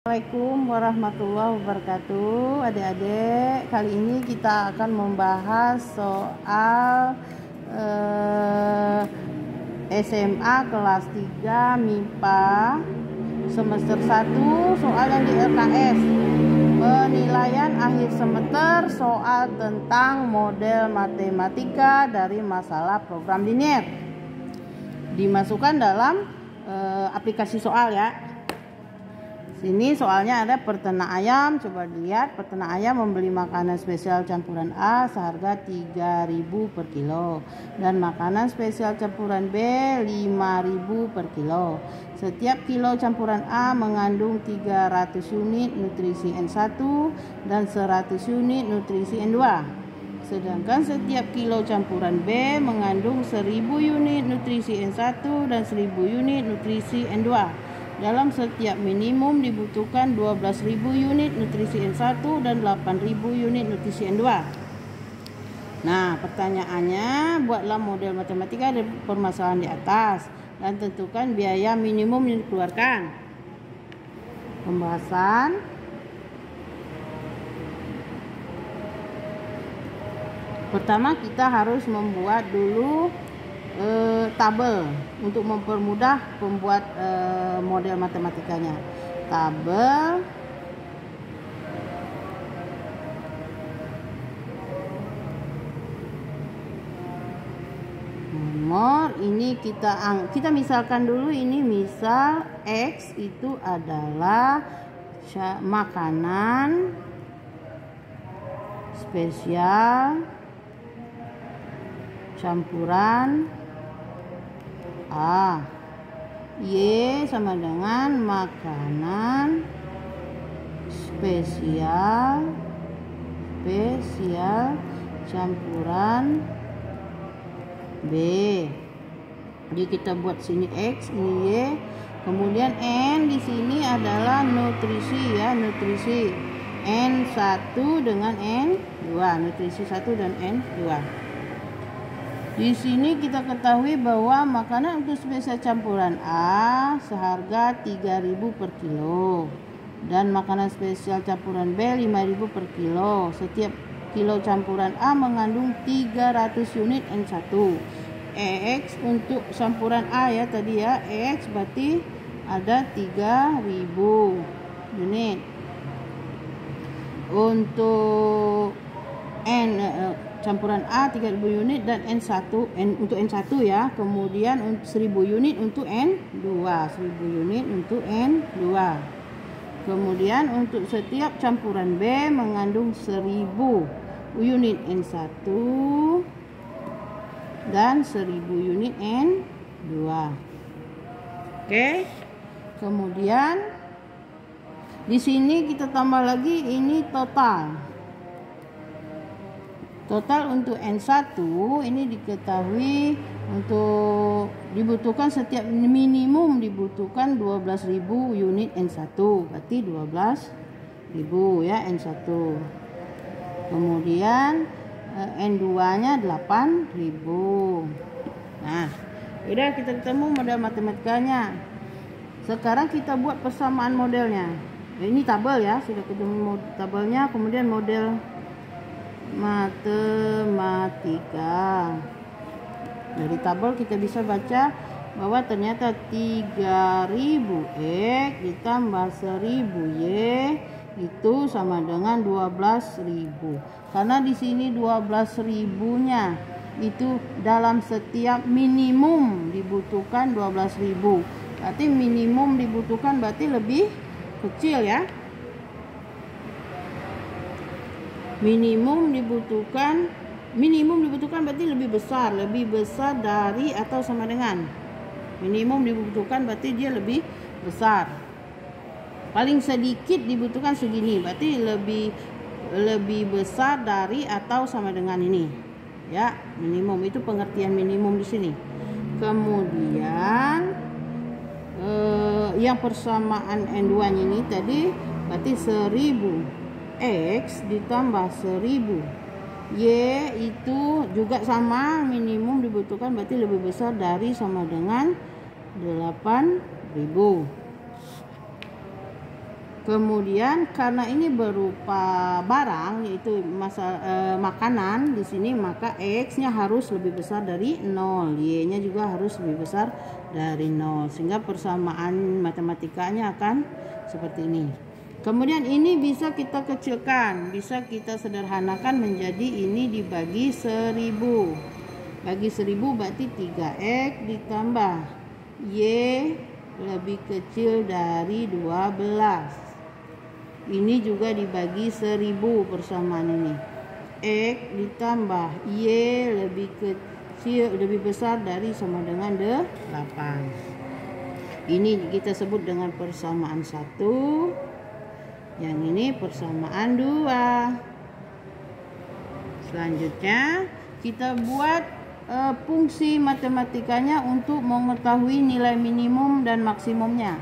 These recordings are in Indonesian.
Assalamualaikum warahmatullahi wabarakatuh. Adik-adik, kali ini kita akan membahas soal SMA kelas 3 MIPA semester 1, soal yang di LKS, penilaian akhir semester, soal tentang model matematika dari masalah program linier, dimasukkan dalam aplikasi soal ya. Sini soalnya ada peternak ayam. Coba dilihat, peternak ayam membeli makanan spesial campuran A seharga 3.000 per kilo dan makanan spesial campuran B 5.000 per kilo. Setiap kilo campuran A mengandung 300 unit nutrisi N1 dan 100 unit nutrisi N2. Sedangkan setiap kilo campuran B mengandung 1.000 unit nutrisi N1 dan 1.000 unit nutrisi N2. Dalam setiap minimum dibutuhkan 12.000 unit nutrisi N1 dan 8.000 unit nutrisi N2. Nah, pertanyaannya, buatlah model matematika dari permasalahan di atas dan tentukan biaya minimum yang dikeluarkan. Pembahasan. Pertama, kita harus membuat dulu tabel untuk mempermudah pembuat model matematikanya. Tabel nomor ini kita misalkan dulu, ini misal X itu adalah makanan spesial campuran A. Y sama dengan makanan spesial campuran B. Jadi kita buat sini X, ini Y, kemudian N di sini adalah nutrisi ya, nutrisi N1 dengan N2, nutrisi 1 dan N2. Di sini kita ketahui bahwa makanan untuk spesial campuran A seharga 3.000 per kilo dan makanan spesial campuran B 5.000 per kilo. Setiap kilo campuran A mengandung 300 unit N1. EX untuk campuran A ya tadi ya, EX berarti ada 3.000 unit. Untuk campuran A 3.000 unit dan untuk N1 ya. Kemudian 1.000 unit untuk N2, 1.000 unit untuk N2. Kemudian untuk setiap campuran B mengandung 1.000 unit N1 dan 1.000 unit N2. Oke. Kemudian di sini kita tambah lagi, ini total. Total untuk N1 ini diketahui untuk dibutuhkan setiap minimum dibutuhkan 12.000 unit N1. Berarti 12.000 ya N1. Kemudian N2-nya 8.000. Nah, udah kita ketemu model matematikanya. Sekarang kita buat persamaan modelnya. Ini tabel ya, sudah ketemu tabelnya. Kemudian model matematika. Dari tabel kita bisa baca bahwa ternyata 3.000 X ditambah 1.000 Y itu sama dengan 12.000. Karena di sini 12.000-nya itu dalam setiap minimum dibutuhkan 12.000. Berarti minimum dibutuhkan berarti lebih kecil ya. Minimum dibutuhkan berarti lebih besar dari atau sama dengan. Minimum dibutuhkan berarti dia lebih besar. Paling sedikit dibutuhkan segini, berarti lebih besar dari atau sama dengan ini. Ya, minimum itu pengertian minimum di sini. Kemudian yang persamaan N2-nya ini tadi berarti 1.000 X ditambah 1.000 Y itu juga sama, minimum dibutuhkan berarti lebih besar dari sama dengan 8.000. Kemudian karena ini berupa barang, yaitu makanan di sini, maka X-nya harus lebih besar dari 0, Y-nya juga harus lebih besar dari 0, sehingga persamaan matematikanya akan seperti ini. Kemudian ini bisa kita kecilkan, bisa kita sederhanakan menjadi ini dibagi 1000. Bagi 1000 berarti 3X ditambah Y lebih kecil dari 12. Ini juga dibagi 1000 persamaan ini. X ditambah Y lebih kecil, lebih besar dari sama dengan 8. Ini kita sebut dengan persamaan 1. Yang ini persamaan 2. Selanjutnya kita buat fungsi matematikanya untuk mengetahui nilai minimum dan maksimumnya.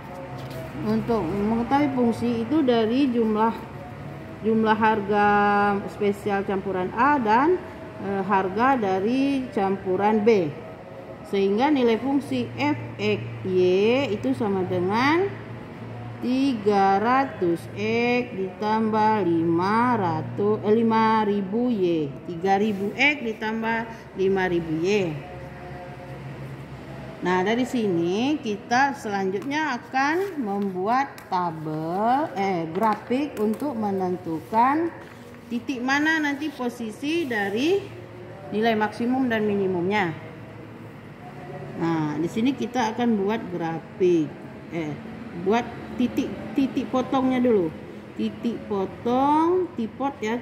Untuk mengetahui fungsi itu dari jumlah harga spesial campuran A dan harga dari campuran B, sehingga nilai fungsi f(x) y itu sama dengan 300x ditambah 5000y. 3000x ditambah 5000y. Nah, dari sini kita selanjutnya akan membuat tabel grafik untuk menentukan titik mana nanti posisi dari nilai maksimum dan minimumnya. Nah, di sini kita akan buat grafik. Buat titik potongnya dulu. Titik potong, tipot ya,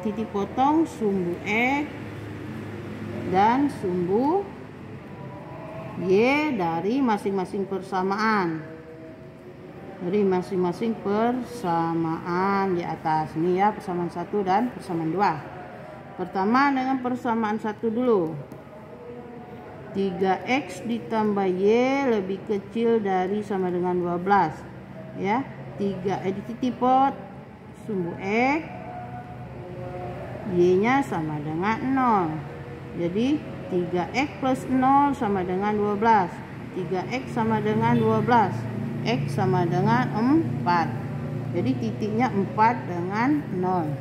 titik potong sumbu X dan sumbu Y dari masing-masing persamaan. Dari masing-masing persamaan di atas ini ya, persamaan 1 dan persamaan 2. Pertama dengan persamaan 1 dulu. 3x ditambah y lebih kecil dari sama dengan 12. Ya, 3 tipot sumbu x, y-nya sama dengan 0. Jadi 3x plus 0 sama dengan 12. 3x sama dengan 12. X sama dengan 4. Jadi titiknya 4 dengan 0.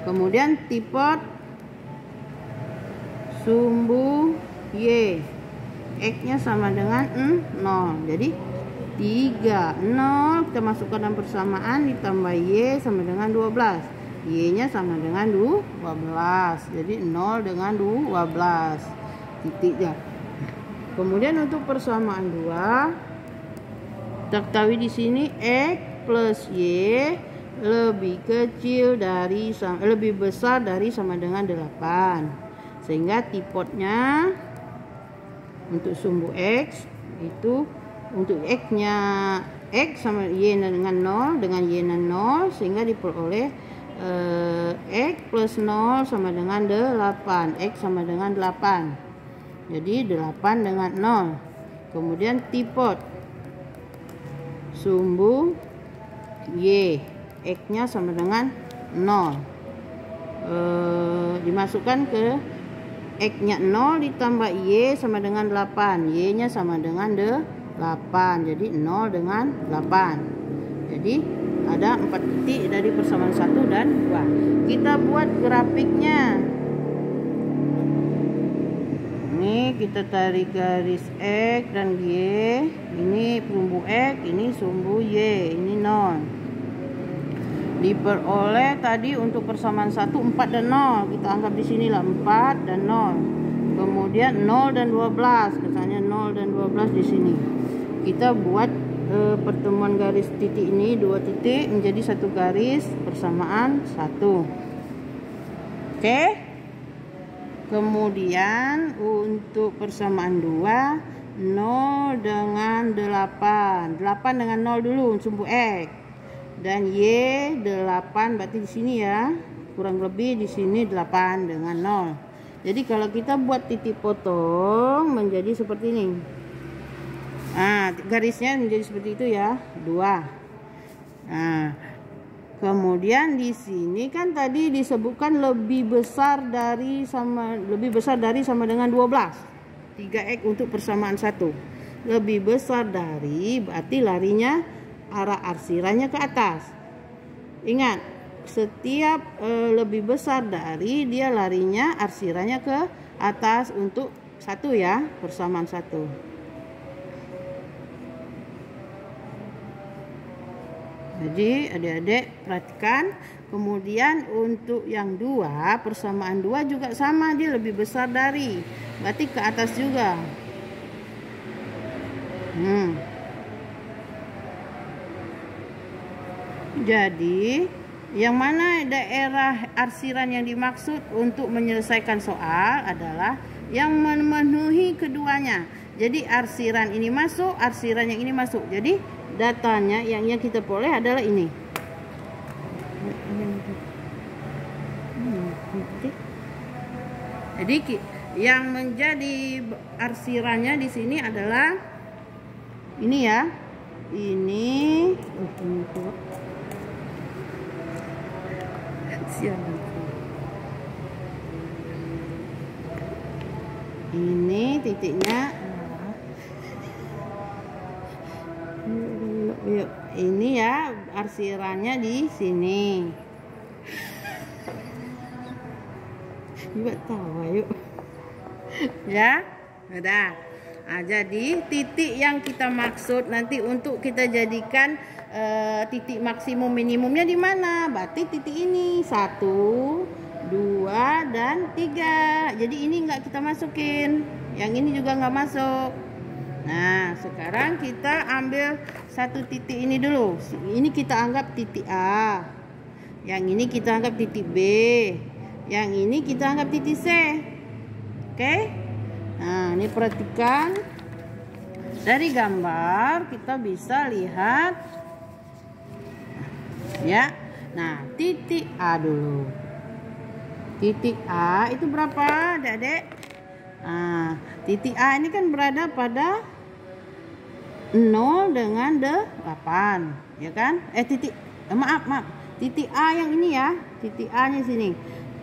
Kemudian tipot sumbu y. X-nya sama dengan 0. Jadi 3, 0 kita masukkan dalam persamaan ditambah y sama dengan 12. Y-nya sama dengan 12. Jadi 0 dengan 12 titiknya. Kemudian untuk persamaan 2, kita ketahui di sini x plus y lebih kecil dari lebih besar dari sama dengan 8. Sehingga tipotnya untuk sumbu x itu untuk x-nya x sama y dengan 0 dengan y-nya 0, sehingga diperoleh x plus 0 sama dengan 8. X sama dengan 8. Jadi 8 dengan 0. Kemudian tipot sumbu y. X-nya sama dengan 0. Dimasukkan ke X-nya 0 ditambah y sama dengan 8. Y-nya sama dengan 8. Jadi 0 dengan 8. Jadi ada 4 titik dari persamaan 1 dan 2. Kita buat grafiknya. Ini kita tarik garis X dan Y. Ini sumbu X, ini sumbu Y, ini 0. Diperoleh tadi untuk persamaan 1 4 dan 0. Kita anggap di sini lah 4 dan 0. Kemudian 0 dan 12. Misalnya 0 dan 12 di sini. Kita buat pertemuan garis titik ini 2 titik menjadi 1 garis persamaan 1. Oke. Kemudian untuk persamaan 2, 0 dengan 8. 8 dengan 0 dulu sumbu X. Dan Y 8 berarti di sini ya. Kurang lebih di sini 8 dengan 0. Jadi kalau kita buat titik potong menjadi seperti ini. Nah, garisnya menjadi seperti itu ya, 2. Nah, kemudian di sini kan tadi disebutkan lebih besar dari sama dengan 12. 3x untuk persamaan 1. Lebih besar dari berarti larinya arah arsirannya ke atas. Ingat, setiap lebih besar dari, dia larinya arsirannya ke atas untuk 1 ya, persamaan 1. Jadi adik-adik perhatikan. Kemudian untuk yang 2, persamaan 2 juga sama, dia lebih besar dari, berarti ke atas juga. Jadi yang mana daerah arsiran yang dimaksud untuk menyelesaikan soal adalah yang memenuhi keduanya. Jadi arsiran ini masuk, arsiran yang ini masuk. Jadi datanya yang kita peroleh adalah ini. Jadi yang menjadi arsirannya di sini adalah ini ya. Ini ini titiknya. Yuk, ini ya arsirannya di sini. Juga tahu yuk. Ya, udah. Nah, jadi titik yang kita maksud nanti untuk kita jadikan titik maksimum minimumnya di mana? Berarti titik ini 1, 2, dan 3. Jadi ini nggak kita masukin. Yang ini juga nggak masuk. Nah, sekarang kita ambil satu titik ini dulu. Ini kita anggap titik A. Yang ini kita anggap titik B. Yang ini kita anggap titik C. Oke? Nah, ini perhatikan. Dari gambar kita bisa lihat ya. Nah, titik A dulu. Titik A itu berapa, Adik-adik? Nah, titik A ini kan berada pada 0 dengan 8, ya kan? Maaf. Titik A yang ini ya. Titik A-nya sini.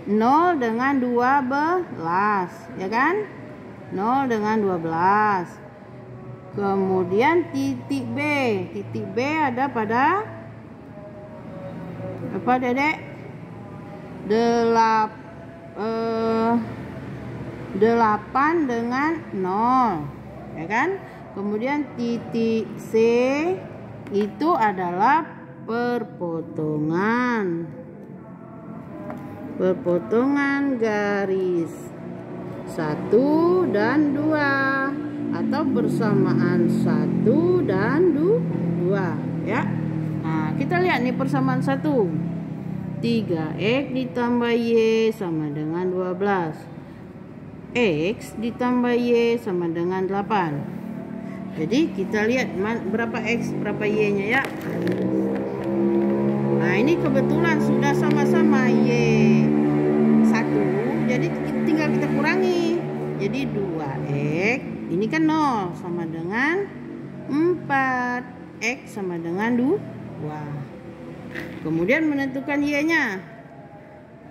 0 dengan 12, ya kan? 0 dengan 12. Kemudian titik B. Titik B ada pada apa, Dedek? 8 dengan 0, ya kan? Kemudian titik C itu adalah perpotongan garis 1 dan 2 atau persamaan 1 dan 2 ya. Nah, kita lihat nih persamaan 1. 3x ditambah y sama dengan 12. X ditambah y sama dengan 8. Jadi kita lihat berapa x, berapa y-nya ya. Nah, ini kebetulan sudah sama-sama y 1. Jadi tinggal kita kurangi. Jadi 2x, ini kan 0 sama dengan 4. X sama dengan 2. Kemudian menentukan y-nya.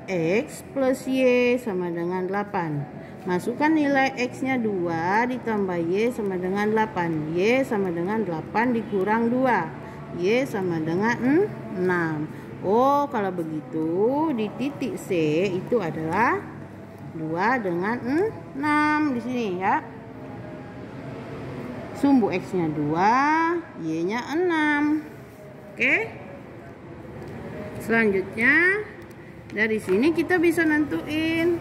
X plus y sama dengan 8. Masukkan nilai x-nya 2 ditambah y sama dengan 8. Y sama dengan 8 dikurang 2. Y sama dengan 6. Oh, kalau begitu di titik C itu adalah 2 dengan 6 di sini ya. Sumbu x-nya 2, y-nya 6. Oke. Selanjutnya dari sini kita bisa nentuin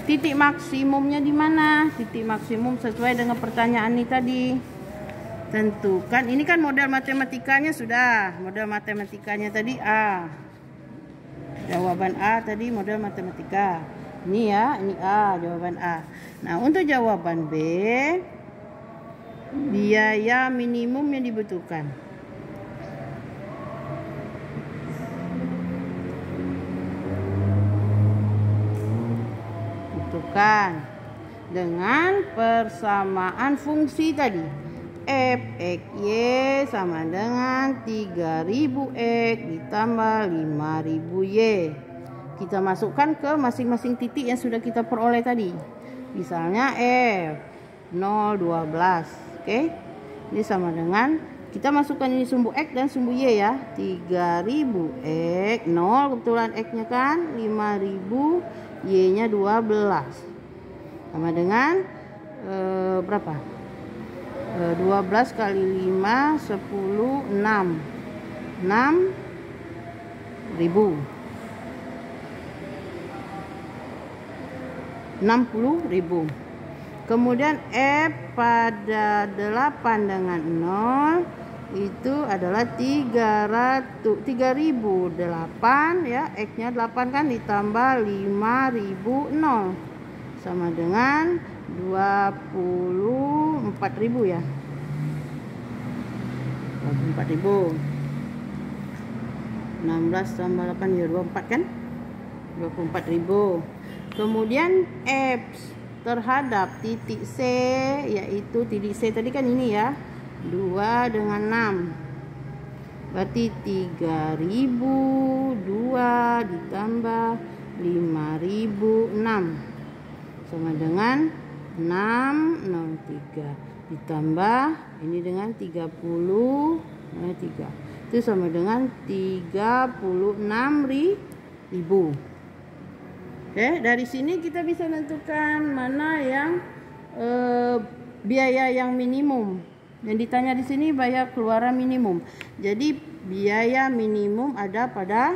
titik maksimumnya di mana. Titik maksimum sesuai dengan pertanyaan ini tadi. Tentukan, ini kan model matematikanya sudah. Model matematikanya tadi A. Jawaban A tadi model matematika. Ini ya, ini A, jawaban A. Nah, untuk jawaban B, biaya minimum yang dibutuhkan. Butuhkan dengan persamaan fungsi tadi. F x y sama dengan 3000x ditambah 5000y. Kita masukkan ke masing-masing titik yang sudah kita peroleh tadi. Misalnya F 012, oke? Ini sama dengan, kita masukkan ini sumbu X dan sumbu Y ya. 3000 X, 0 kebetulan X-nya kan, 5000, Y-nya 12. Sama dengan berapa? 12 kali 5, 10, 6. 6.000. 60.000. Kemudian F pada 8 dengan 0 itu adalah 3008 ya, X-nya 8 kan, ditambah 5000 0 sama dengan 24.000 ya. 24.000. 16 tambah 8 ya 24 kan? 24.000. Kemudian F terhadap titik C, yaitu titik C tadi kan ini ya, 2 dengan 6, berarti 3000, 2 ditambah 5006 sama dengan 603 ditambah ini dengan 30, 3 itu sama dengan 36.000. Oke, dari sini kita bisa menentukan mana yang biaya yang minimum. Yang ditanya di sini biaya keluaran minimum. Jadi biaya minimum ada pada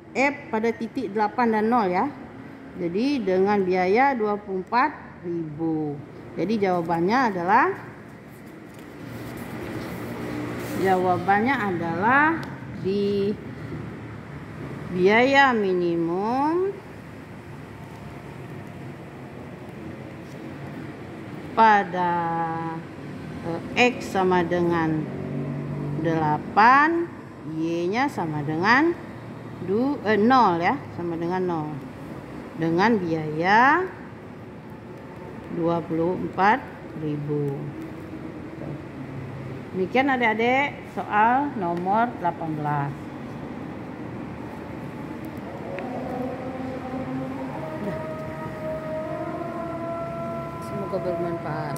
F pada titik 8 dan 0 ya. Jadi dengan biaya 24.000. Jadi jawabannya adalah di biaya minimum pada X sama dengan 8, Y-nya sama dengan 0 ya, sama dengan 0. Dengan biaya 24.000. Demikian adik-adik soal nomor 18. Semoga bermanfaat.